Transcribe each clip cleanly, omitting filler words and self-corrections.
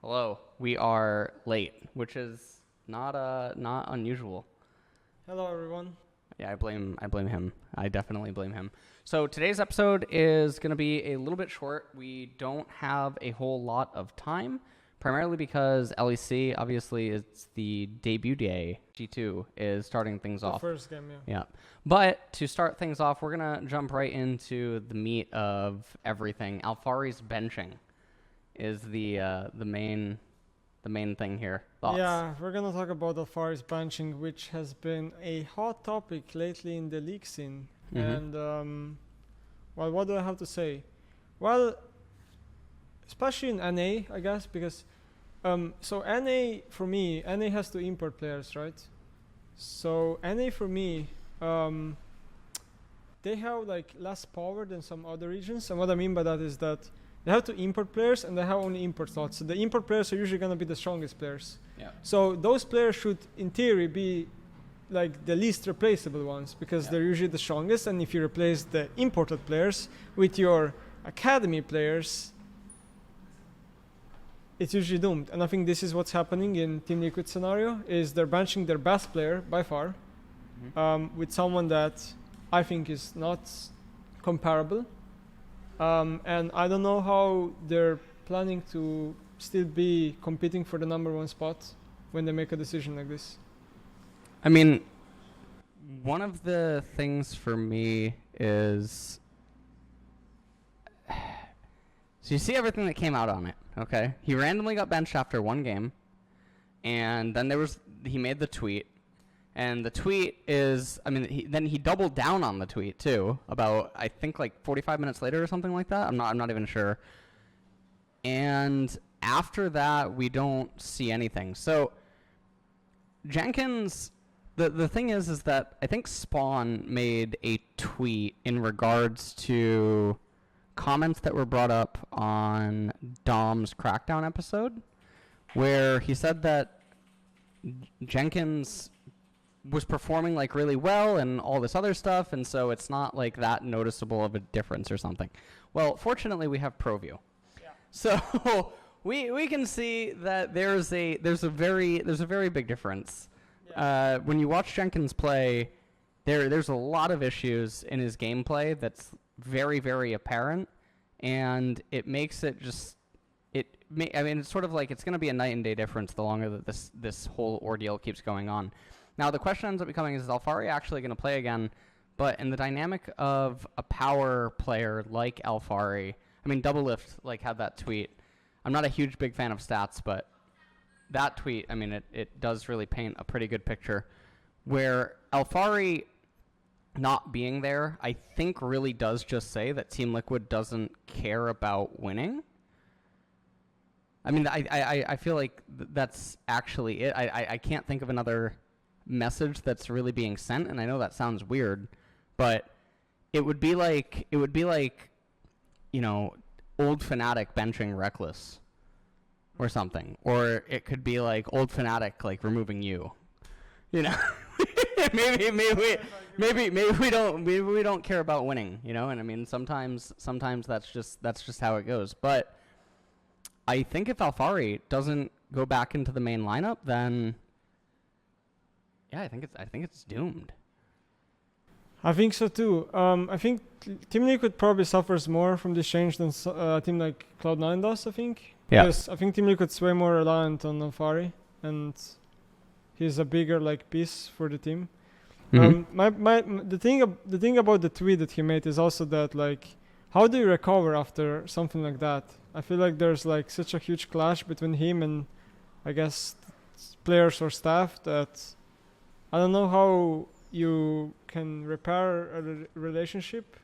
Hello. We are late, which is not unusual. Hello, everyone. Yeah, I blame him. I definitely blame him. So today's episode is going to be a little bit short. We don't have a whole lot of time, primarily because LEC, obviously, it's the debut day. G2 is starting things off. The first game, yeah. Yeah. But to start things off, we're going to jump right into the meat of everything. Alphari's benching is the main thing here. Thoughts? Yeah, we're gonna talk about Alphari's benching, which has been a hot topic lately in the league scene. Mm-hmm. And well, what do I have to say? Well, especially in NA, I guess, because so NA for me, NA has to import players, right? So NA for me, they have like less power than some other regions, and what I mean by that is that they have to import players, and they have only import slots. So the import players are usually going to be the strongest players. Yeah. So those players should, in theory, be like the least replaceable ones because they're usually the strongest. And if you replace the imported players with your academy players, it's usually doomed. And I think this is what's happening in Team Liquid scenario, is they're benching their best player by far with someone that I think is not comparable. And I don't know how they're planning to still be competing for the number one spot when they make a decision like this. I mean, one of the things for me is, so you see everything that came out on it, okay? He randomly got benched after one game, and then he made the tweet. And the tweet is, I mean, then he doubled down on the tweet too, about I think like 45 minutes later or something like that. I'm not even sure. And after that, we don't see anything. So Jenkins, the thing is that I think Spawn made a tweet in regards to comments that were brought up on Dom's Crackdown episode, where he said that Jenkins was performing like really well and all this other stuff, and so it's not like that noticeable of a difference or something. Well, fortunately we have ProView. Yeah. So we can see that there's a very big difference. Yeah. When you watch Jenkins play, there's a lot of issues in his gameplay that's very, very apparent, and it makes it just it's sort of like it's going to be a night and day difference the longer that this whole ordeal keeps going on. Now, the question ends up becoming, is Alphari actually going to play again? But in the dynamic of a power player like Alphari, I mean, Double Lift had that tweet. I'm not a huge big fan of stats, but that tweet, I mean, it does really paint a pretty good picture. Where Alphari not being there, I think really does just say that Team Liquid doesn't care about winning. I mean, I feel like that's actually it. I can't think of another message that's really being sent, and I know that sounds weird, but it would be like old Fnatic benching Reckless or something, or it could be like old Fnatic removing you, maybe we don't care about winning, and I mean sometimes that's just how it goes. But I think if Alphari doesn't go back into the main lineup, then yeah, I think it's doomed. I think so too. I think Team Liquid probably suffers more from this change than a team like Cloud9 does, I think. Yeah. Because I think Team Liquid's way more reliant on Alphari, and he's a bigger piece for the team. Mm-hmm. The thing about the tweet that he made is also that how do you recover after something like that? I feel like there's such a huge clash between him and I guess players or staff that I don't know how you can repair a relationship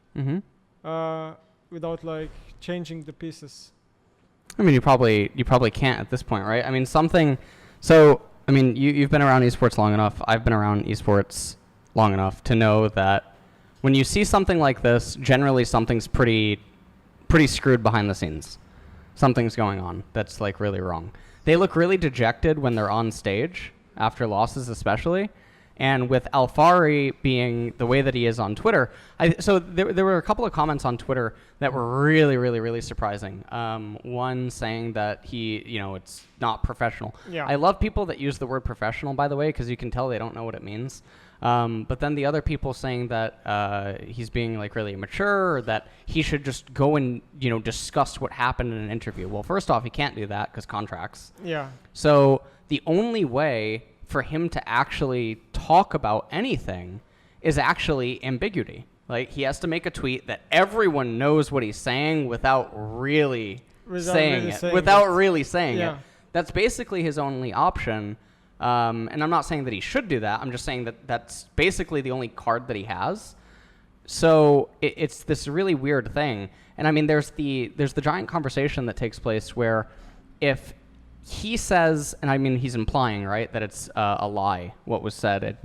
without changing the pieces. I mean, you probably can't at this point, right? I mean, So, I mean, you've been around esports long enough. I've been around esports long enough to know that when you see something like this, generally something's pretty screwed behind the scenes. Something's going on that's really wrong. They look really dejected when they're on stage after losses, especially. And with Alphari being the way that he is on Twitter, so there were a couple of comments on Twitter that were really, really, really surprising. One saying that it's not professional. Yeah. I love people that use the word professional, by the way, because you can tell they don't know what it means. But then the other people saying that he's being like really immature, or that he should just go and discuss what happened in an interview. Well, first off, he can't do that because contracts. Yeah. So the only way for him to actually talk about anything is actually ambiguity. Like, he has to make a tweet that everyone knows what he's saying without really saying it. That's basically his only option. And I'm not saying that he should do that. I'm just saying that that's basically the only card that he has. So it's this really weird thing. And I mean, there's the giant conversation that takes place where if he says, and I mean, he's implying, right, that it's a lie, what was said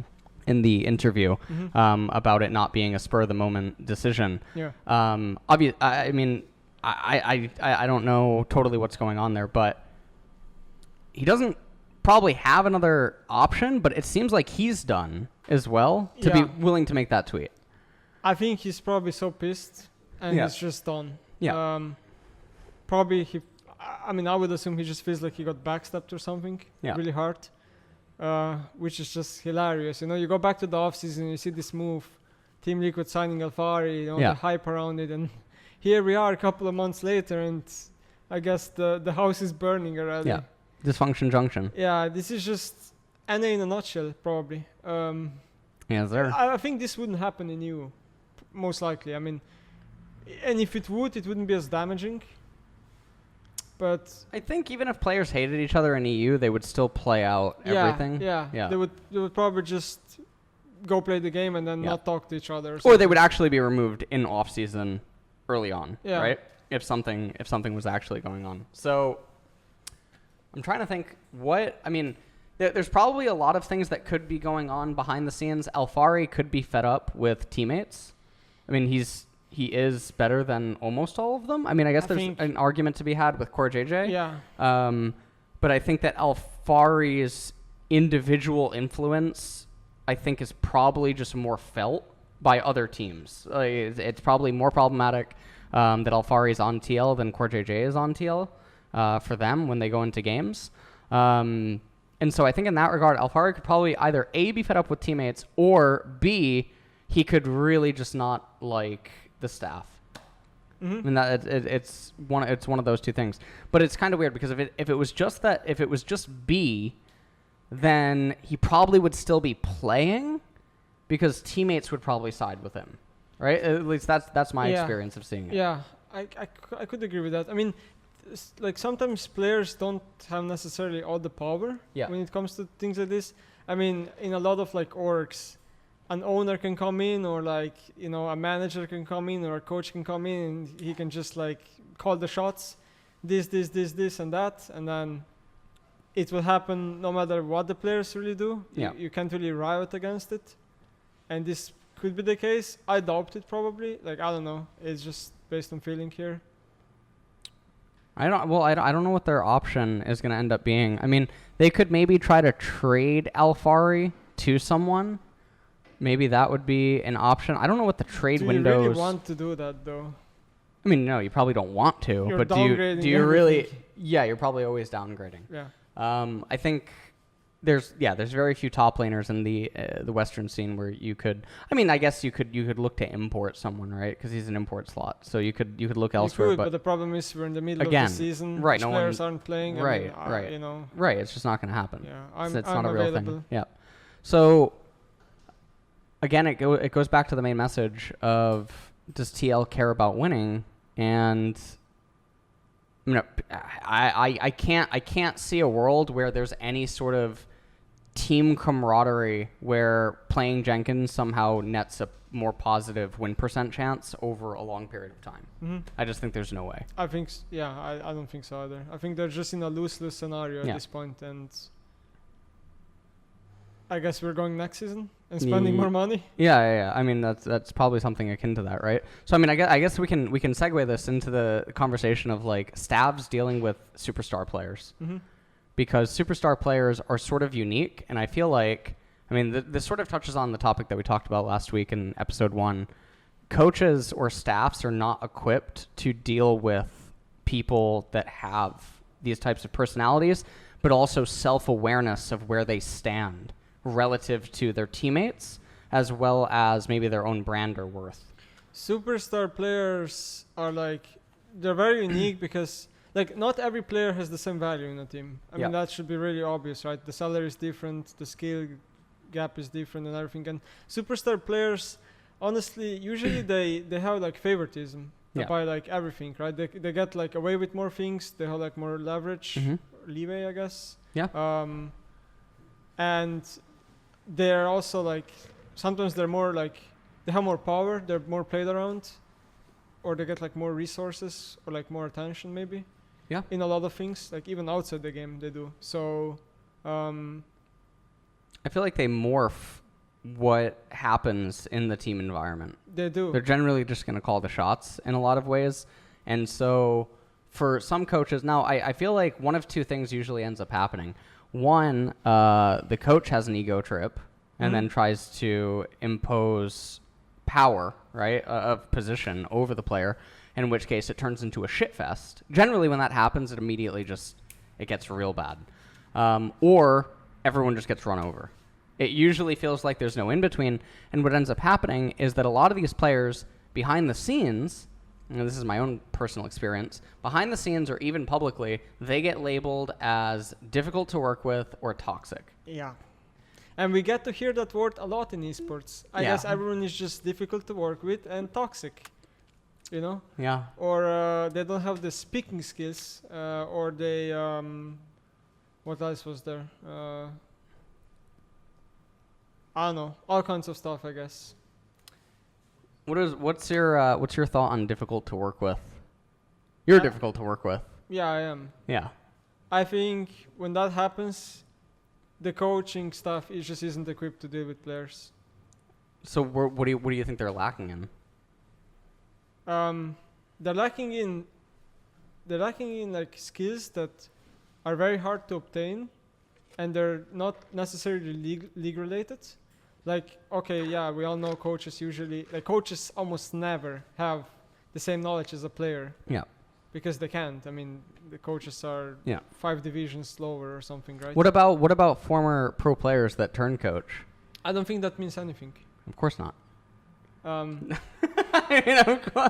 in the interview about it not being a spur-of-the-moment decision. Yeah. I mean, I don't know totally what's going on there, but he doesn't probably have another option, but it seems like he's done as well to be willing to make that tweet. I think he's probably so pissed, and he's just done. Yeah. Probably I would assume he just feels like he got backstabbed or something really hard, which is just hilarious. You go back to the offseason, you see this move, Team Liquid signing Alphari, the hype around it, and here we are a couple of months later, and I guess the house is burning already. Yeah, dysfunction junction. Yeah, this is just NA in a nutshell, probably. Sir. I think this wouldn't happen in EU, most likely. I mean, and if it wouldn't be as damaging. But I think even if players hated each other in EU, they would still play out everything. Yeah. They would probably just go play the game and then not talk to each other. Or they would actually be removed in off season early on, right? If something was actually going on. So I'm trying to think there's probably a lot of things that could be going on behind the scenes. Alphari could be fed up with teammates. I mean, he is better than almost all of them. I mean, I guess there's an argument to be had with Core JJ. Yeah. But I think that Alphari's individual influence, I think, is probably just more felt by other teams. It's probably more problematic that Alphari is on TL than Core JJ is on TL for them when they go into games. And so I think in that regard, Alphari could probably either A, be fed up with teammates, or B, he could really just not like the staff. I mean, that it's one of those two things. But it's kind of weird because if it was just B, then he probably would still be playing because teammates would probably side with him, right? At least that's my experience of seeing it. Yeah, I could agree with that. I mean, like sometimes players don't have necessarily all the power when it comes to things like this. I mean, in a lot of like orgs, an owner can come in, or like a manager can come in, or a coach can come in, and he can just like call the shots, this and that, and then it will happen no matter what the players really do. You can't really riot against it, and this could be the case. I doubt it probably. Like, I don't know. It's just based on feeling here. I don't know what their option is going to end up being. I mean, they could maybe try to trade Alphari to someone. Maybe that would be an option. I don't know what the trade windows. Do you really want to do that, though? I mean, no, you probably don't want to. You're but do you really? Yeah, you're probably always downgrading. Yeah. I think there's very few top laners in the Western scene where you could. I mean, I guess you could look to import someone, right? Because he's an import slot, so you could look elsewhere. But the problem is we're in the middle of the season. Right? No players aren't playing. Right. Right. It's just not going to happen. Yeah. It's not a real thing. Yeah. So again, it goes back to the main message of, does TL care about winning? And I can't see a world where there's any sort of team camaraderie where playing Jenkins somehow nets a more positive win % chance over a long period of time. Mm-hmm. I just think there's no way. I think I don't think so either. I think they're just in a lose-lose scenario at this point, and I guess we're going next season and spending more money. Yeah. I mean, that's probably something akin to that, right? So I mean, I guess we can segue this into the conversation of like Stavs dealing with superstar players, because superstar players are sort of unique, and I feel like I mean, this sort of touches on the topic that we talked about last week in episode 1. Coaches or staffs are not equipped to deal with people that have these types of personalities, but also self-awareness of where they stand relative to their teammates, as well as maybe their own brand or worth. Superstar players are they're very unique because not every player has the same value in a team. I mean, that should be really obvious, right? The salary is different, the skill gap is different and everything. And superstar players, honestly, usually they have favoritism by everything, right? They get away with more things. They have more leverage, leeway, I guess. Yeah. And they're also sometimes they're more they have more power. They're more played around, or they get more resources or more attention maybe. Yeah. In a lot of things, even outside the game, they do. So, I feel like they morph what happens in the team environment. They do. They're generally just going to call the shots in a lot of ways. And so for some coaches, now I feel like one of two things usually ends up happening. One, the coach has an ego trip and then tries to impose power, right, of position over the player, in which case it turns into a shit fest. Generally, when that happens, it immediately it gets real bad. Or everyone just gets run over. It usually feels like there's no in-between, and what ends up happening is that a lot of these players behind the scenes, and this is my own personal experience, behind the scenes or even publicly, they get labeled as difficult to work with or toxic. Yeah. And we get to hear that word a lot in esports. I guess everyone is just difficult to work with and toxic, you know? Yeah. Or they don't have the speaking skills, or they, what else was there? I don't know, all kinds of stuff, I guess. What's your thought on difficult to work with? You're difficult to work with. Yeah, I am. Yeah. I think when that happens, the coaching staff isn't equipped to deal with players. So what do you think they're lacking in? They're lacking in skills that are very hard to obtain, and they're not necessarily league related. We all know coaches usually, coaches almost never have the same knowledge as a player. Yeah. Because they can't. I mean, the coaches are 5 divisions lower or something, right? What about former pro players that turn coach? I don't think that means anything. Of course not.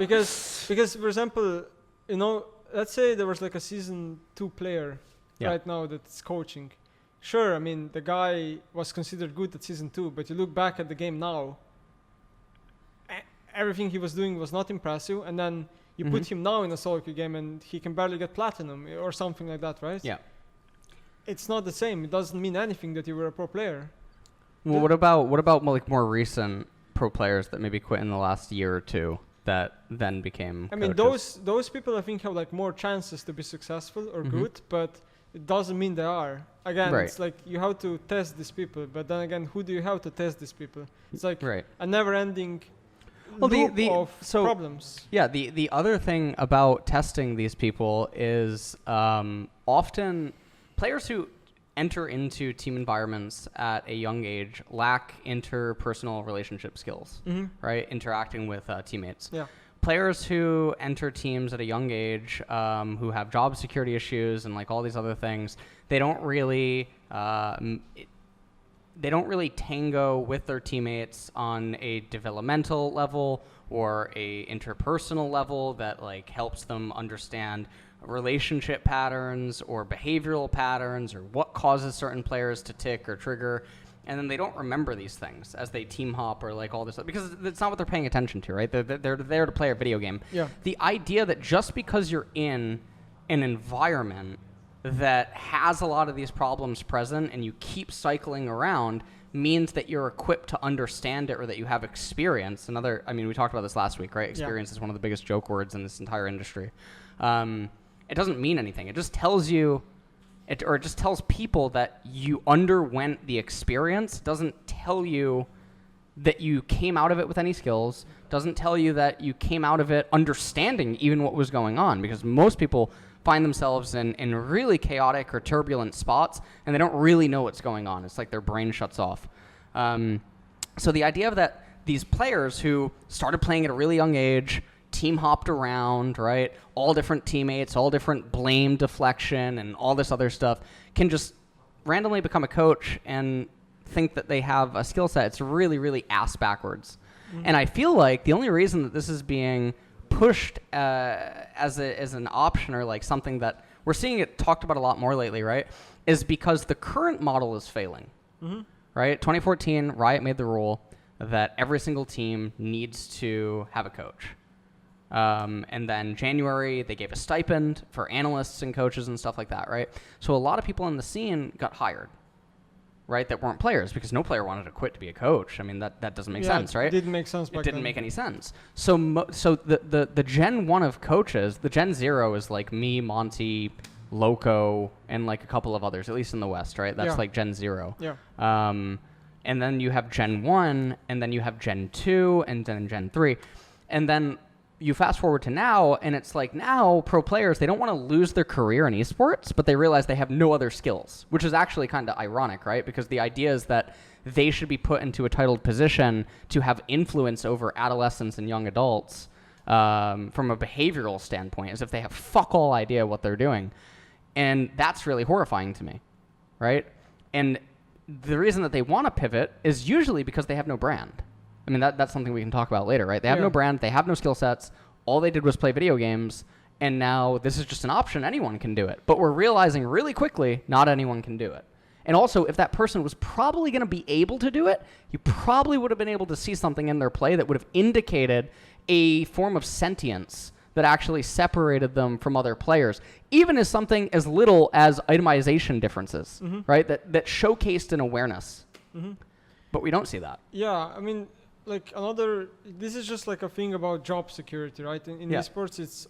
Because for example, let's say there was a season 2 player right now that's coaching. Sure, I mean, the guy was considered good at season 2, but you look back at the game now, everything he was doing was not impressive, and then you put him now in a solo queue game and he can barely get platinum or something like that, right? Yeah. It's not the same. It doesn't mean anything that you were a pro player. Well, what about more recent pro players that maybe quit in the last year or two that then became coaches? I mean, those people I think have more chances to be successful or good, but it doesn't mean they are. Again, it's you have to test these people, but then again, who do you have to test these people? It's a never-ending loop of problems. Yeah, the other thing about testing these people is often players who enter into team environments at a young age lack interpersonal relationship skills, right? Interacting with teammates. Yeah. Players who enter teams at a young age, who have job security issues and all these other things, they don't really tango with their teammates on a developmental level or a interpersonal level that helps them understand relationship patterns or behavioral patterns or what causes certain players to tick or trigger. And then they don't remember these things as they team hop or all this stuff because it's not what they're paying attention to, right? They're there to play a video game. Yeah. The idea that just because you're in an environment that has a lot of these problems present and you keep cycling around means that you're equipped to understand it or that you have experience. We talked about this last week, right? Experience is one of the biggest joke words in this entire industry. It doesn't mean anything. It just tells you, it just tells people that you underwent the experience. It doesn't tell you that you came out of it with any skills. It doesn't tell you that you came out of it understanding even what was going on, because most people find themselves in really chaotic or turbulent spots and they don't really know what's going on. It's like their brain shuts off. So the idea of that these players who started playing at a really young age, team hopped around, right? All different teammates, all different blame deflection and all this other stuff can just randomly become a coach and think that they have a skill set. It's really, really ass backwards. Mm-hmm. And I feel like the only reason that this is being pushed as an option, or like something that we're seeing it talked about a lot more lately, right, is because the current model is failing, right? 2014, Riot made the rule that every single team needs to have a coach. And then January, they gave a stipend for analysts and coaches and stuff like that, right? So a lot of people in the scene got hired, right, that weren't players, because no player wanted to quit to be a coach. I mean, that doesn't make sense, right? It didn't make sense back It didn't then. make any sense. So so the Gen 1 of coaches, the Gen 0 is like me, Monty, Loco, and like a couple of others, at least in the West, right? That's like Gen 0. Yeah. And then you have Gen 1, and then you have Gen 2, and then Gen 3. And then you fast forward to now, and it's like now pro players, they don't want to lose their career in esports, but they realize they have no other skills, which is actually kind of ironic, right? Because the idea is that they should be put into a titled position to have influence over adolescents and young adults from a behavioral standpoint, as if they have fuck all idea what they're doing. And that's really horrifying to me, right? And the reason that they want to pivot is usually because they have no brand. I mean, that's something we can talk about later, right? They have no brand, they have no skill sets, all they did was play video games, and now this is just an option, anyone can do it. But we're realizing really quickly, not anyone can do it. And also, if that person was probably going to be able to do it, you probably would have been able to see something in their play that would have indicated a form of sentience that actually separated them from other players, even as something as little as itemization differences, right? That showcased an awareness. But we don't see that. Yeah, I mean, like this is just like a thing about job security, right? In esports, it's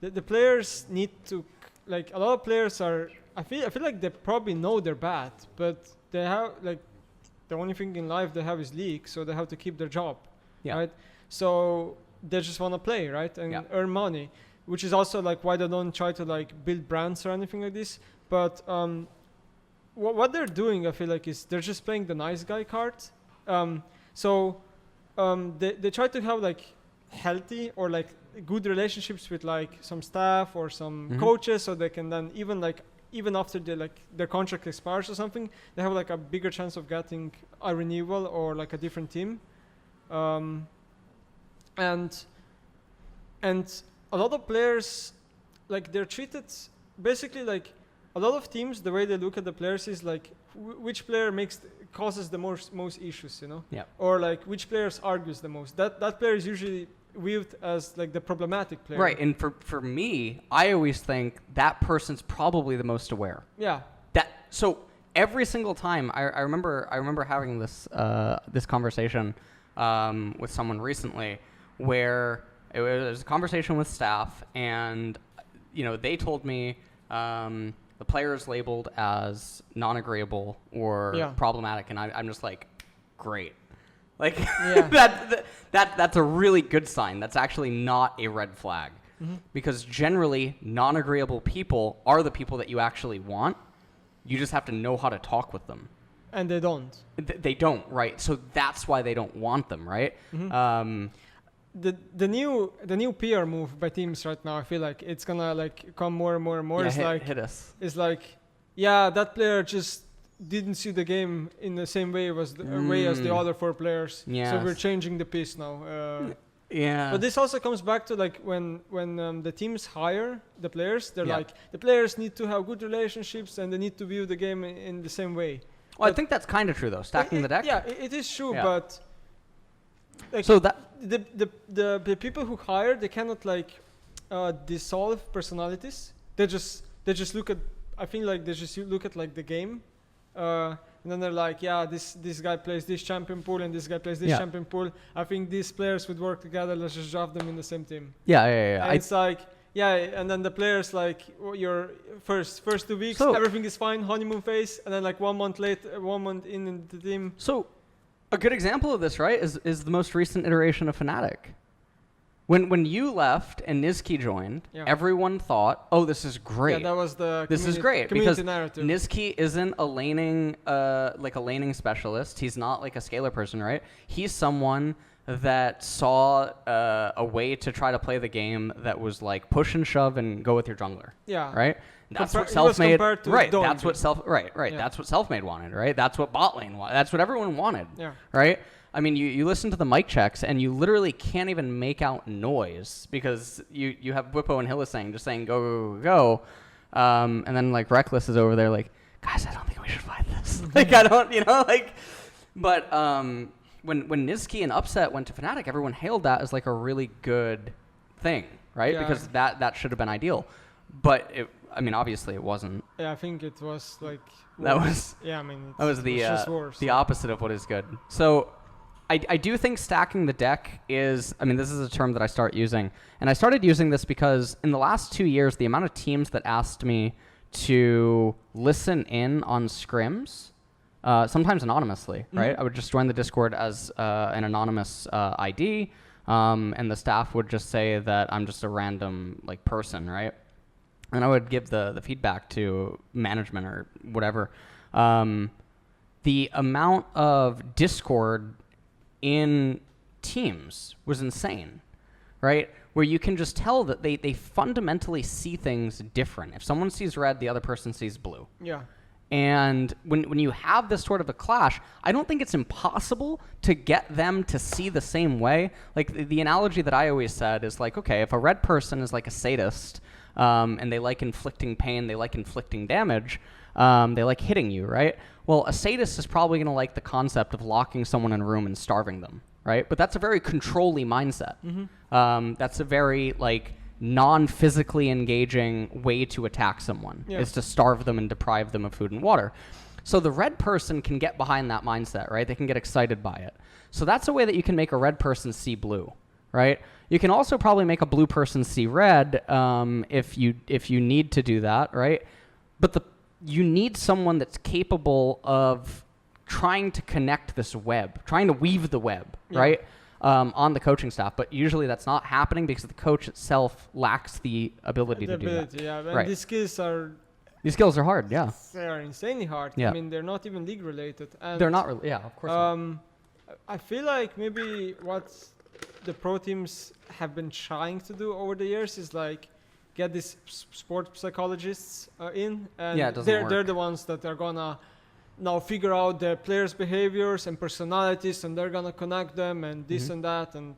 the players need to, like, a lot of players are, I feel like they probably know they're bad, but they have, like, the only thing in life they have is league, so they have to keep their job, right? So they just want to play, right, and earn money, which is also like why they don't try to like build brands or anything like this. But what they're doing, I feel like, is they're just playing the nice guy card. So they try to have like healthy or like good relationships with like some staff or some coaches, so they can then even after their contract expires or something, they have like a bigger chance of getting a renewal or like a different team. And a lot of players, like, they're treated basically like a lot of teams, the way they look at the players is like which player causes the most issues, you know? Yeah. Or like which players argues the most. That player is usually viewed as like the problematic player. Right, and for me, I always think that person's probably the most aware. Yeah. So every single time, I remember having this this conversation with someone recently, where it was a conversation with staff, and they told me the player is labeled as non-agreeable or problematic, and I'm just like, great. Like, that's a really good sign. That's actually not a red flag. Because generally, non-agreeable people are the people that you actually want. You just have to know how to talk with them. And they don't. They don't, right? So that's why they don't want them, right? The new PR move by teams right now, I feel like it's gonna like come more and more and more. Yeah, hit us. It's like, that player just didn't see the game in the same way as the other 4 players. Yes. So we're changing the piece now. Yeah. But this also comes back to like when the teams hire the players, they're like, the players need to have good relationships and they need to view the game in the same way. Well, I think that's kind of true though. Stacking the deck. Yeah, it is true, but like, so that the people who hire, they cannot like dissolve personalities. They just look at, I think like they just look at like the game, and then they're like, this guy plays this champion pool and this guy plays this champion pool. I think these players would work together. Let's just draft them in the same team. Yeah. And it's like, and then the players like, your first 2 weeks, everything is fine, honeymoon phase, and then like 1 month later, 1 month in the team. So a good example of this, right, is the most recent iteration of Fnatic, When you left and Nizki joined, everyone thought, "Oh, this is great. Yeah, that was the this is great because narrative. Nizki isn't a laning specialist. He's not like a scalar person, right? He's someone that saw a way to try to play the game that was like push and shove and go with your jungler. Yeah. Right. That's what self-made. Right. Dome That's what Right. Yeah. That's what self-made wanted. Right. That's what bot lane wanted. That's what everyone wanted. Yeah. Right. I mean, you listen to the mic checks and you literally can't even make out noise because you have Whippo and Hylissang just saying go, go, go, go. And then like Reckless is over there like, guys, I don't think we should fight this. Like I don't, like, but when Nizki and Upset went to Fnatic, everyone hailed that as like a really good thing, right? Yeah. Because that should have been ideal, but obviously it wasn't. Yeah, I think it was like that worse. was. Yeah, I mean, that was it was just worse. the opposite of what is good. So. I do think stacking the deck is, this is a term that I start using. And I started using this because in the last 2 years, the amount of teams that asked me to listen in on scrims, sometimes anonymously, right? I would just join the Discord as an anonymous ID, and the staff would just say that I'm just a random like person, right? And I would give the feedback to management or whatever. The amount of Discord in teams was insane, right? Where you can just tell that they fundamentally see things different. If someone sees red, the other person sees blue. Yeah. And when you have this sort of a clash, I don't think it's impossible to get them to see the same way. Like the analogy that I always said is like, okay, if a red person is like a sadist, and they like inflicting pain, they like inflicting damage, they like hitting you, right? Well, a sadist is probably going to like the concept of locking someone in a room and starving them, right? But that's a very control-y mindset. That's a very like non-physically engaging way to attack someone, is to starve them and deprive them of food and water. So the red person can get behind that mindset, right? They can get excited by it. So that's a way that you can make a red person see blue, right? You can also probably make a blue person see red if you need to do that, right? But you need someone that's capable of trying to connect this web, trying to weave the web, right, on the coaching staff. But usually that's not happening because the coach itself lacks the ability to do that. Yeah, right. These skills are hard, yeah. They are insanely hard. Yeah. I mean, they're not even league related. And they're not really, yeah, of course not. I feel like maybe what the pro teams have been trying to do over the years is like get these sport psychologists in, and they're the ones that are gonna now figure out the players' behaviors and personalities, and they're gonna connect them and this and that. And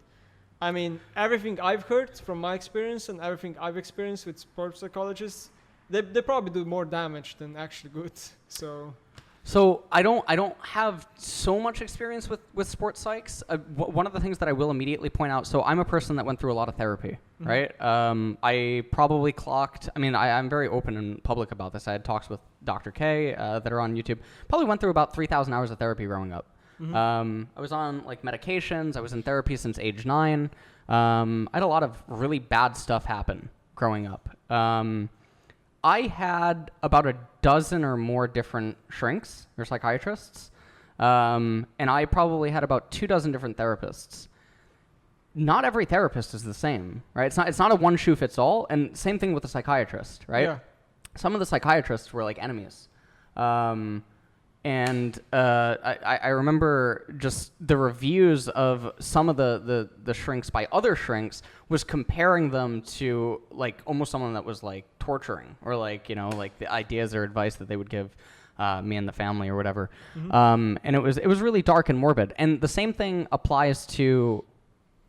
I mean, everything I've heard from my experience and everything I've experienced with sport psychologists, they probably do more damage than actually good. So I don't have so much experience with sports psychs. One of the things that I will immediately point out, so I'm a person that went through a lot of therapy, right? I probably clocked, I'm very open and public about this. I had talks with Dr. K that are on YouTube. Probably went through about 3,000 hours of therapy growing up. I was on like medications. I was in therapy since age 9. I had a lot of really bad stuff happen growing up. I had about a dozen or more different shrinks or psychiatrists, and I probably had about 24 different therapists. Not every therapist is the same, right? It's not a one shoe fits all, and same thing with a psychiatrist, right? Yeah. Some of the psychiatrists were like enemies, and I remember just the reviews of some of the shrinks by other shrinks was comparing them to like almost someone that was like torturing, or like, like the ideas or advice that they would give me and the family or whatever. And it was really dark and morbid. And the same thing applies to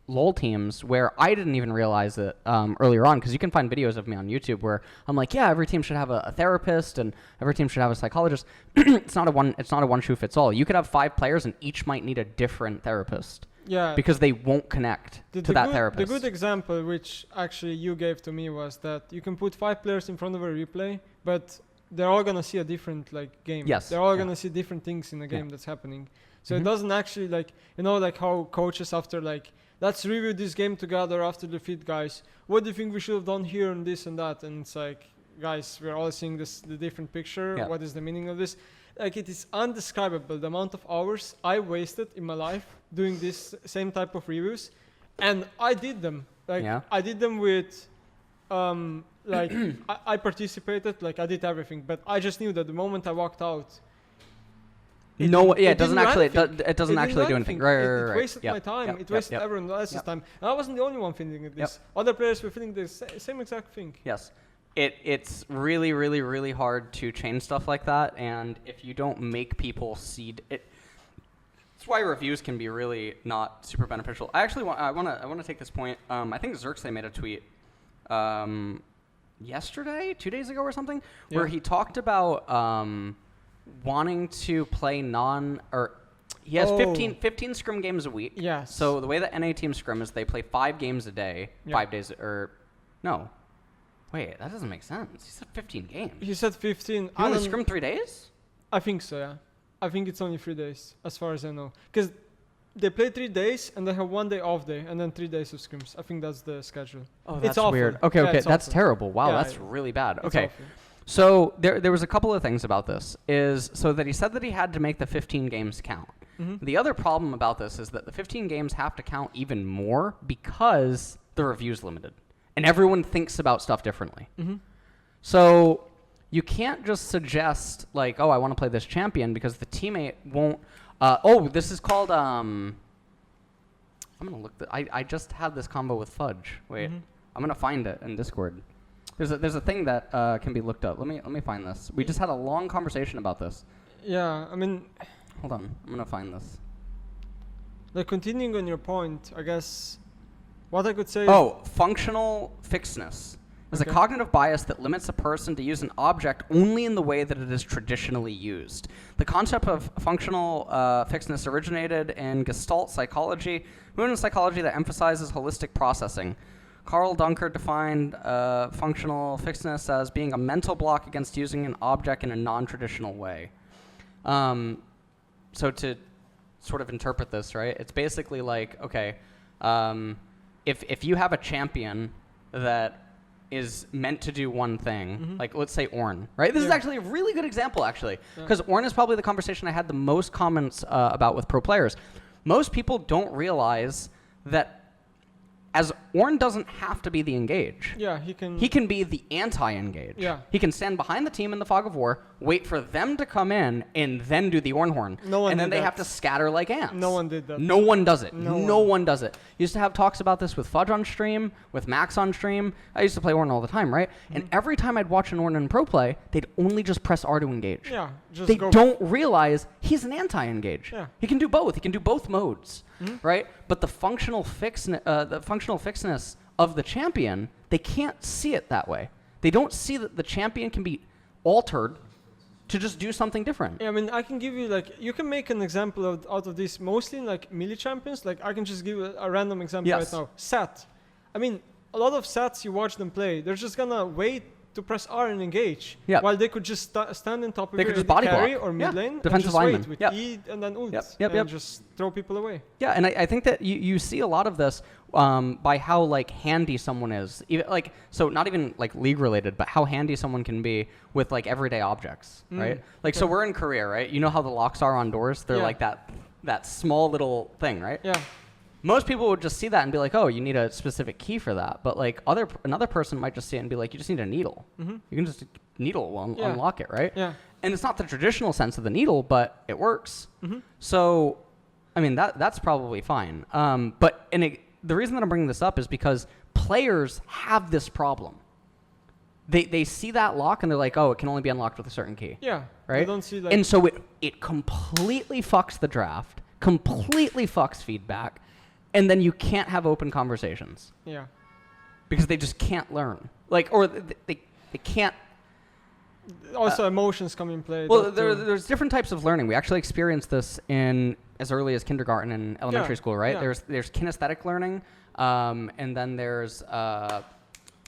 LOL teams, where I didn't even realize it earlier on, because you can find videos of me on YouTube where I'm like, yeah, every team should have a therapist and every team should have a psychologist. It's not a one shoe fits all. You could have 5 players and each might need a different therapist. Yeah, because they won't connect to that therapist. The good example, which actually you gave to me, was that you can put 5 players in front of a replay, but they're all gonna see a different game. Yes, they're all gonna see different things in the game that's happening. So it doesn't actually like how coaches after let's review this game together after defeat, guys. What do you think we should have done here and this and that? And it's like, guys, we're all seeing the different picture. Yeah. What is the meaning of this? Like, it is undescribable the amount of hours I wasted in my life doing this same type of reviews. And I did them Like Yeah. I did them with, like I participated, like I did everything, but I just knew that the moment I walked out, It it doesn't didn't do actually. anything. It doesn't It didn't actually do do anything. anything. Right, It right. wasted Yep, my time. yep, It yep, wasted yep. everyone else's Yep. time. And I wasn't the only one feeling this. Other players were feeling the same exact thing. Yes. It's really, really, really hard to change stuff like that, and if you don't make people see it, that's why reviews can be really not super beneficial. I actually want to take this point. I think Xerxes made a tweet yesterday, 2 days ago or something, where he talked about wanting to play he has 15 scrim games a week. Yes. So the way that NA teams scrim is they play 5 games a day, 5 days, no. Wait, that doesn't make sense. He said 15 games. He said 15. You only scrim 3 days? I think so, yeah. I think it's only 3 days, as far as I know. Because they play 3 days, and they have 1 day off day, and then 3 days of scrims. I think that's the schedule. Oh, It's that's awful. weird. Okay, Yeah, okay, it's that's awful. terrible. Wow, Yeah, that's really bad. It's Okay, awful. so there was a couple of things about this. So that he said that he had to make the 15 games count. The other problem about this is that the 15 games have to count even more because the review's limited, and everyone thinks about stuff differently. So you can't just suggest like, oh, I want to play this champion because the teammate won't. This is called. I'm gonna look. I just had this combo with Fudge. Wait, I'm gonna find it in Discord. There's a thing that can be looked up. Let me find this. We just had a long conversation about this. Yeah, I mean, Hold on, I'm gonna find this. like continuing on your point, I guess what I could say. Oh, functional fixedness is a Okay. cognitive bias that limits a person to use an object only in the way that it is traditionally used. The concept of functional fixedness originated in Gestalt psychology, movement psychology that emphasizes holistic processing. Carl Dunker defined functional fixedness as being a mental block against using an object in a non-traditional way. So to sort of interpret this, right, it's basically like, okay, if you have a champion that is meant to do one thing, like let's say Ornn, right? This is actually a really good example, actually, because Ornn is probably the conversation I had the most comments about with pro players. Most people don't realize that as Ornn doesn't have to be the engage. Yeah, he can. He can be the anti-engage. Yeah. He can stand behind the team in the fog of war, wait for them to come in, and then do the Ornhorn. No one and then did they that. have to scatter like ants. No one did that. No one does it. No one does it. Used to have talks about this with Fudge on stream, with Max on stream. I used to play Ornn all the time, right? And every time I'd watch an Ornn in pro play, they'd only just press R to engage. Yeah, just They go. don't realize he's an anti-engage. Yeah. He can do both. He can do both modes, right? But the functional fixedness of the champion, they can't see it that way. They don't see that the champion can be altered to just do something different. Yeah, I mean, I can give you like you can make an example out of this mostly in like melee champions. Like I can just give a random example Yes. right now. Sat. I mean, a lot of Sats you watch them play, they're just gonna wait to press R and engage. Yeah. While they could just stand on top of They you could just in the body carry block. or mid Yeah. lane and Defensive just lineman. wait with Yep. E and then ult Yep, and yep. just throw people away. Yeah, and I think that you see a lot of this by how like handy someone is. Even, like, so not even like league related, but how handy someone can be with like everyday objects, right? Like, so we're in Korea, right? You know how the locks are on doors? They're Yeah. like that small little thing, right? Yeah. Most people would just see that and be like, oh, you need a specific key for that. But like another person might just see it and be like, you just need a needle. You can just needle unlock it, right? Yeah. And it's not the traditional sense of the needle, but it works. So, I mean, that's probably fine. But the reason that I'm bringing this up is because players have this problem. They see that lock and they're like, oh, it can only be unlocked with a certain key. Yeah. Right? They don't see like And so it completely fucks the draft, completely fucks feedback, and then you can't have open conversations yeah. because they just can't learn. Like, or they can't. Also emotions come in play. Well, that too. there's different types of learning. We actually experienced this in as early as kindergarten and elementary Yeah, school, right? yeah. There's kinesthetic learning, and then there's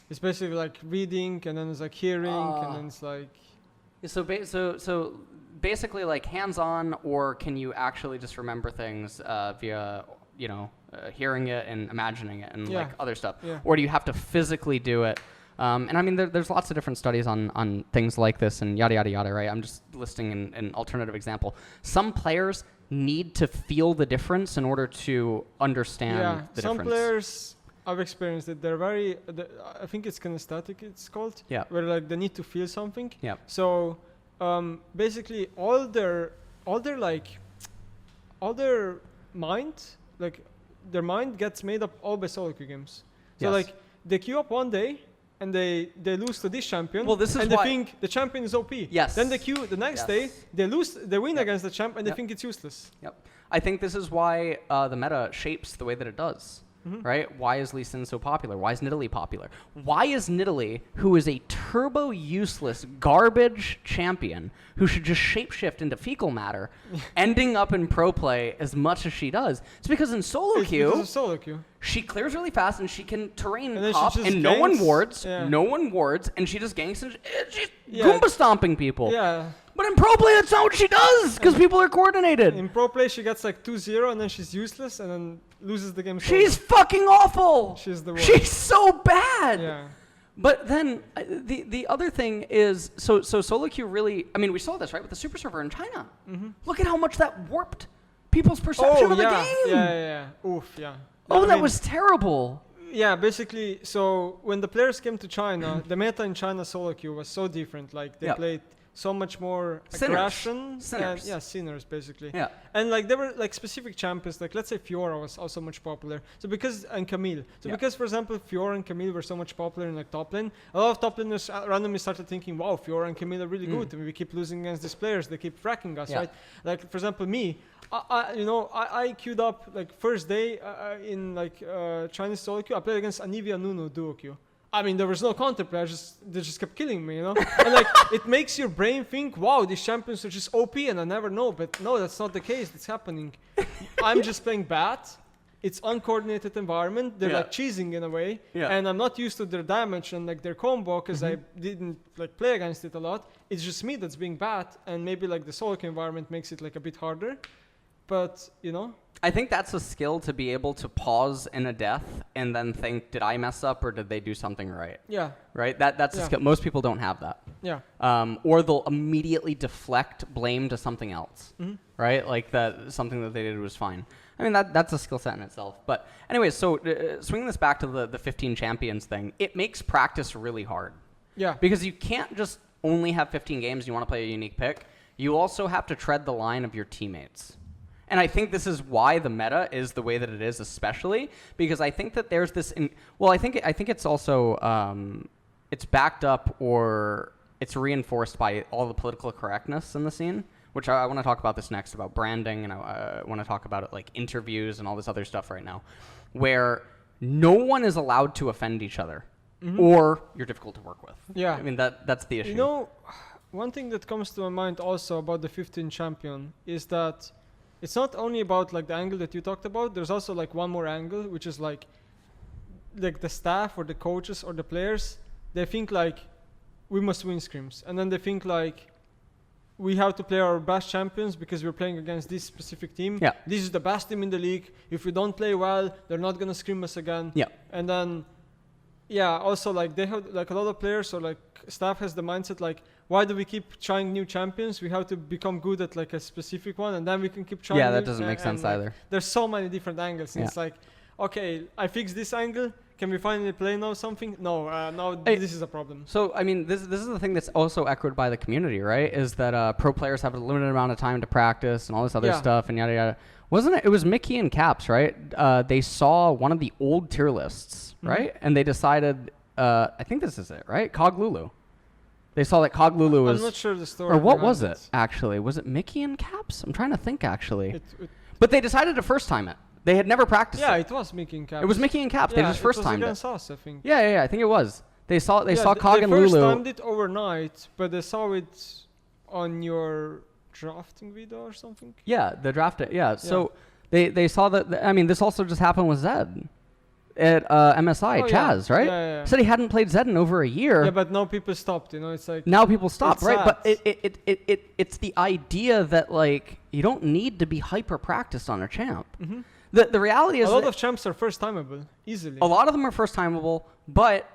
It's basically like reading, and then it's like hearing, and then it's like so basically like hands-on, or can you actually just remember things via hearing it and imagining it and like Yeah. other stuff, Yeah. or do you have to physically do it? And I mean, there's lots of different studies on things like this and yada, yada, yada, right? I'm just listing an alternative example. Some players need to feel the difference in order to understand the some difference. players I've experienced it. They're I think it's kinesthetic, it's called. Yeah. Where like they need to feel something. Yeah. So basically all their mind, like their mind gets made up all by solo queue games. So Yes. like they queue up one day and they lose to this champion. Well, this is and why- they think the champion is OP. Yes. Then they queue the next day, they win Yep. against the champ and they Yep. think it's useless. Yep. I think this is why the meta shapes the way that it does. Right? Why is Lee Sin so popular? Why is Nidalee popular? Why is Nidalee, who is a turbo useless garbage champion who should just shapeshift into fecal matter, ending up in pro play as much as she does? It's because in solo It's queue, because of solo queue. she clears really fast and she can terrain And then she hop just and no one ganks. wards. Yeah. No one wards and she just ganks and she's Yeah. Goomba stomping people. Yeah. But in pro play, that's not what she does because people are coordinated. In pro play, she gets like 2-0 and then she's useless and then loses the game. She's fucking awful. She's the worst. She's so bad. Yeah. But then the other thing is, so solo queue really, I mean, we saw this, right, with the super server in China. Look at how much that warped people's perception of the game. Yeah. Oof, yeah. Oh, I that mean, was terrible. Yeah, basically, so when the players came to China, the meta in China solo queue was so different. Like, they Yeah. played so much more Sinners. aggression. Sinners. And, yeah, sinners, basically. Yeah. And, like, there were, like, specific champions. Like, let's say Fiora was also much popular. So and Camille. So Yeah. because, for example, Fiora and Camille were so much popular in, like, top lane, a lot of top laners randomly started thinking, wow, Fiora and Camille are really good. And we keep losing against these players. They keep fracking us, Yeah. right? Like, for example, me, I queued up like first day in like Chinese solo queue. I played against Anivia Nunu duo queue. I mean, there was no counterplay. They just kept killing me, you know. And like, it makes your brain think, "Wow, these champions are just OP," and I never know. But no, that's not the case. It's happening. I'm just playing bad. It's uncoordinated environment. They're Yeah. like cheesing in a way, Yeah. and I'm not used to their damage and like their combo because I didn't like play against it a lot. It's just me that's being bad, and maybe like the solo queue environment makes it like a bit harder. But you know, I think that's a skill to be able to pause in a death and then think, did I mess up or did they do something right? yeah, Right? That's a Yeah. skill. Most people don't have that. yeah, Or they'll immediately deflect blame to something else, right? Like that something that they did was fine. I mean, that's a skill set in itself. But anyways, so swinging this back to the 15 champions thing, it makes practice really hard yeah, because you can't just only have 15 games. You want to play a unique pick. You also have to tread the line of your teammates. And I think this is why the meta is the way that it is, especially because I think that there's this. I think it's also it's backed up or it's reinforced by all the political correctness in the scene, which I want to talk about this next about branding, and I want to talk about it like interviews and all this other stuff right now, where no one is allowed to offend each other, or you're difficult to work with. yeah. I mean that's the issue. You know, one thing that comes to my mind also about the 15 champion is that it's not only about like the angle that you talked about. There's also like one more angle, which is like the staff or the coaches or the players. They think like we must win scrims, and then they think like we have to play our best champions because we're playing against this specific team. Yeah. This is the best team in the league. If we don't play well, they're not gonna scrim us again. Yeah. And then, yeah, also like they have like a lot of players or like staff has the mindset like, why do we keep trying new champions? We have to become good at like a specific one, and then we can keep trying. Yeah, that new- doesn't make sense like, either. There's so many different angles. And Yeah. It's like, okay, I fixed this angle. Can we finally play now something? No, now Hey, this is a problem. So, I mean, this is the thing that's also echoed by the community, right? Is that pro players have a limited amount of time to practice and all this other Yeah. stuff and yada yada. Wasn't it? It was Mickey and Caps, right? They saw one of the old tier lists, right? And they decided, I think this is it, right? Cog Lulu. They saw that Cog Lulu was. I'm not sure the story. Or what behind was it, actually? Was it Mickey and Caps? I'm trying to think, actually. But they decided to first time it. They had never practiced Yeah, it. it was Mickey and Caps. It was Mickey and Caps. They just first timed it. it. Was against us, I think. Yeah, I think it was. They saw Yeah, Cog and they first Lulu. timed it overnight, but they saw it on your drafting video or something. Yeah, the draft. Yeah, so they saw that. I mean, this also just happened with Zed at MSI. Oh, Chaz, yeah. right? Yeah. Said he hadn't played Zed in over a year. Yeah, but now people stopped. You know, it's like Now people stop, It's right? But sad. it's the idea that like you don't need to be hyper practiced on a champ. The reality is a lot that of champs are first timeable easily. a lot of them are first timeable, but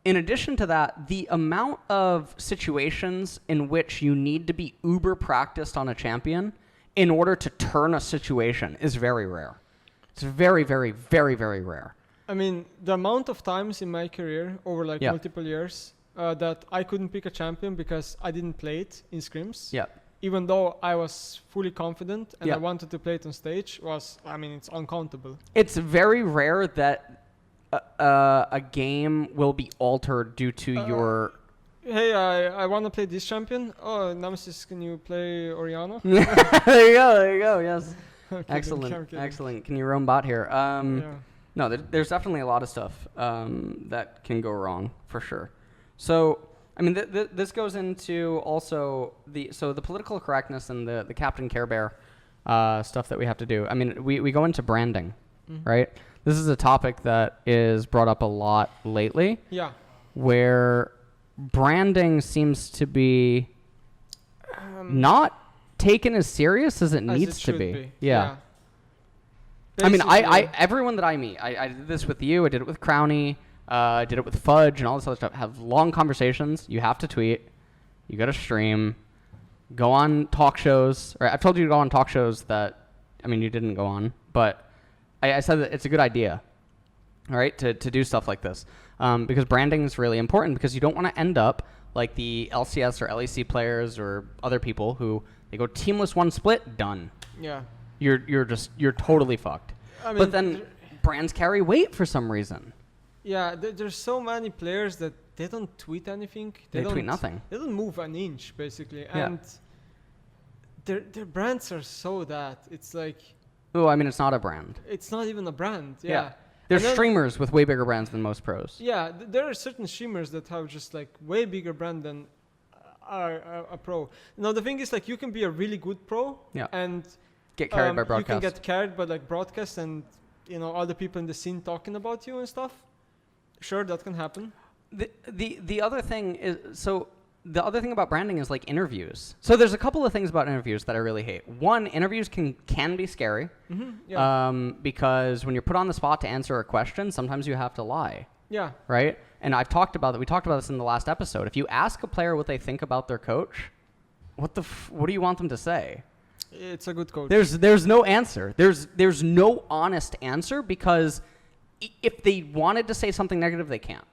in addition to that, the amount of situations in which you need to be uber practiced on a champion in order to turn a situation is very rare. It's very, very, very, very rare. I mean, the amount of times in my career over like multiple years that I couldn't pick a champion because I didn't play it in scrims. Yeah. Even though I was fully confident and I wanted to play it on stage, it's uncountable. It's very rare that a game will be altered due to your... Hey, I want to play this champion. Oh, Nemesis, can you play Oriana? There you go, yes. Excellent. Excellent. Can you roam bot here? No, there's definitely a lot of stuff that can go wrong, for sure. So, I mean, this goes into also the political correctness and the Captain Care Bear stuff that we have to do. I mean, we go into branding, right? This is a topic that is brought up a lot lately. Yeah. Where branding seems to be not taken as serious as it needs to be. Yeah. I mean, everyone that I meet, I did this with you, I did it with Crowny, I did it with Fudge and all this other stuff, have long conversations. You have to tweet, you got to stream, go on talk shows. Or I've told you to go on talk shows that, I mean, you didn't go on, but I said that it's a good idea, all right, to do stuff like this. Because branding is really important because you don't want to end up like the LCS or LEC players or other people who they go teamless one split, done. Yeah. You're totally fucked. I mean, but then brands carry weight for some reason. Yeah, there's so many players that they don't tweet anything. They tweet nothing. They don't move an inch basically, yeah. And their brands are so that it's like. Oh, I mean, it's not a brand. It's not even a brand. Yeah. There's streamers with way bigger brands than most pros. Yeah, there are certain streamers that have just like way bigger brand than a pro. Now the thing is, like, you can be a really good pro and get carried by broadcast. You can get carried by like broadcast and other people in the scene talking about you and stuff. Sure, that can happen. The other thing is the other thing about branding is like interviews. So there's a couple of things about interviews that I really hate. One, interviews can be scary. Because when you're put on the spot to answer a question, sometimes you have to lie. Yeah. Right? And I've talked about that. We talked about this in the last episode. If you ask a player what they think about their coach, what do you want them to say? It's a good coach. There's no answer. There's no honest answer because if they wanted to say something negative, they can't.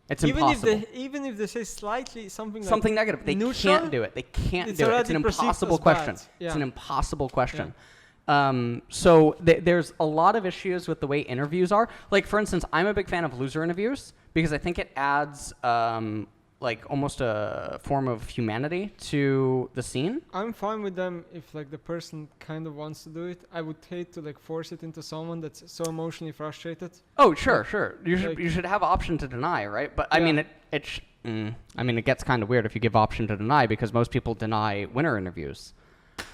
It's impossible. Even if they say slightly something negative, they can't do it. They can't do it. It's an impossible question. Yeah. It's an impossible question. Yeah. So there's a lot of issues with the way interviews are. Like, for instance, I'm a big fan of loser interviews because I think it adds like almost a form of humanity to the scene. I'm fine with them if like the person kind of wants to do it. I would hate to like force it into someone that's so emotionally frustrated. Oh, sure. You should have option to deny, right? But I mean, it gets kind of weird if you give option to deny because most people deny winner interviews,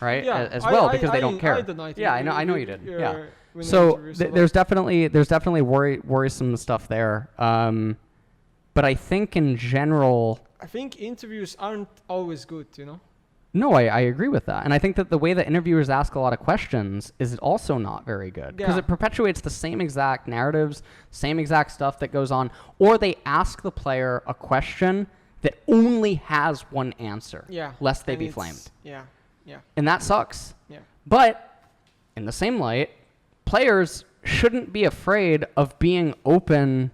right? Yeah, as well because they don't care. I denied I know you did. Yeah. So there's definitely worrisome stuff there. But I think in general... I think interviews aren't always good, No, I agree with that. And I think that the way that interviewers ask a lot of questions is also not very good. Because it perpetuates the same exact narratives, same exact stuff that goes on. Or they ask the player a question that only has one answer. Yeah. Lest they be flamed. Yeah. And that sucks. Yeah. But in the same light, players shouldn't be afraid of being open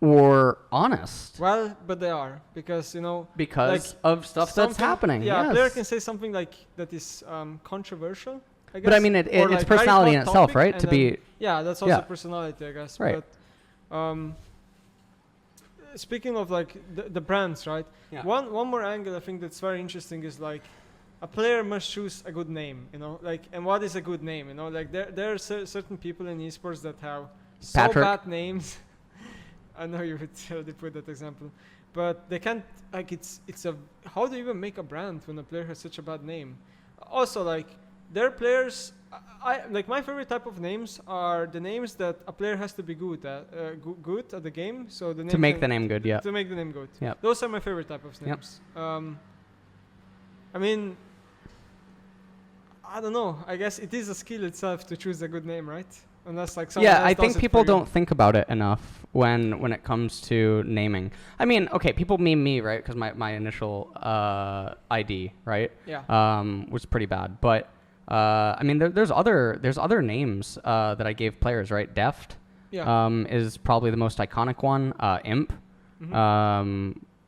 or honest. Well, but they are because because of stuff that's happening. Yeah, a player can say something like that is controversial, I guess. But I mean, it's like personality in itself, right? To be that's also personality, I guess. Right. But speaking of like the brands, right? Yeah. One more angle I think that's very interesting is like a player must choose a good name, like, and what is a good name, like there are certain people in esports that have so bad names. I know you would put that example, but they can't, like, how do you even make a brand when a player has such a bad name? Also, like, their players, like, my favorite type of names are the names that a player has to be good at, good at the game. So the name to make the name good, yeah. To make the name good. Yep. Those are my favorite type of names. Yep. I mean, I don't know. I guess it is a skill itself to choose a good name, right? Unless like someone else I think people don't think about it enough when it comes to naming. I mean, okay, people meme me, right? Because my initial ID, right? Yeah. Was pretty bad, but I mean, there's other names that I gave players, right? Deft, is probably the most iconic one. Imp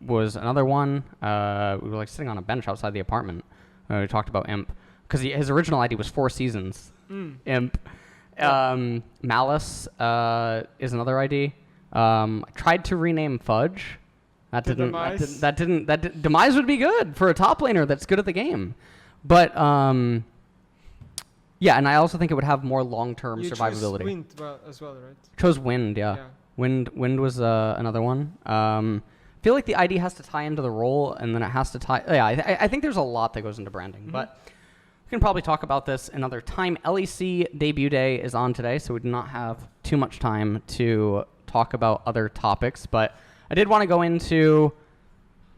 was another one. We were like sitting on a bench outside the apartment. We talked about Imp because his original ID was 4 Seasons. Imp. Malice is another ID. I tried to rename Fudge. Demise would be good for a top laner that's good at the game. But yeah, and I also think it would have more long-term survivability. You chose Wind as well, right? Chose Wind, yeah. Wind was another one. I feel like the ID has to tie into the role, and then it has to tie. Yeah, I think there's a lot that goes into branding, but we can probably talk about this another time. LEC debut day is on today, so we do not have too much time to talk about other topics, but I did want to go into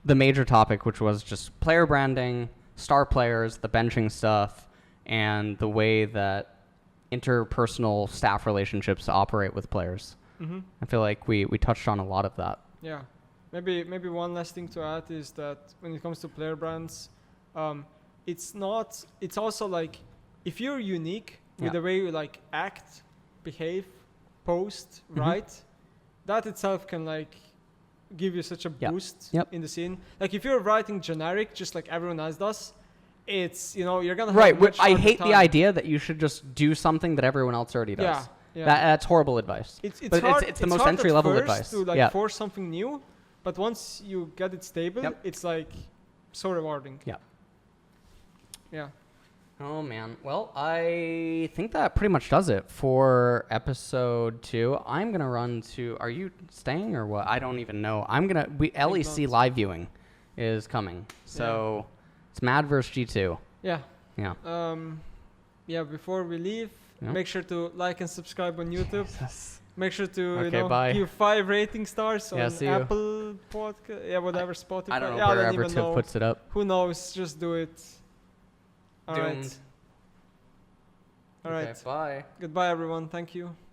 the major topic, which was just player branding, star players, the benching stuff, and the way that interpersonal staff relationships operate with players. I feel like we touched on a lot of that. Yeah. Maybe one last thing to add is that when it comes to player brands, it's also like if you're unique with the way you like act, behave, post, write, that itself can like give you such a boost in the scene. Like if you're writing generic, just like everyone else does, it's, you know, you're gonna have much I hate time. the idea that you should just do something that everyone else already does. That's horrible advice. It's the most entry level advice to like force something new, but once you get it stable, it's like so rewarding. Yeah. Oh man. Well, I think that pretty much does it for episode 2. I'm gonna run to. Are you staying or what? I don't even know. LEC live viewing is coming, so it's Mad vs G2. Yeah. Yeah. Before we leave, make sure to like and subscribe on YouTube. Make sure to give 5 rating stars on Apple Podcast. Whatever, Spotify. I don't know where Everton puts it up. Who knows? Just do it. All right. Bye. Goodbye, everyone. Thank you.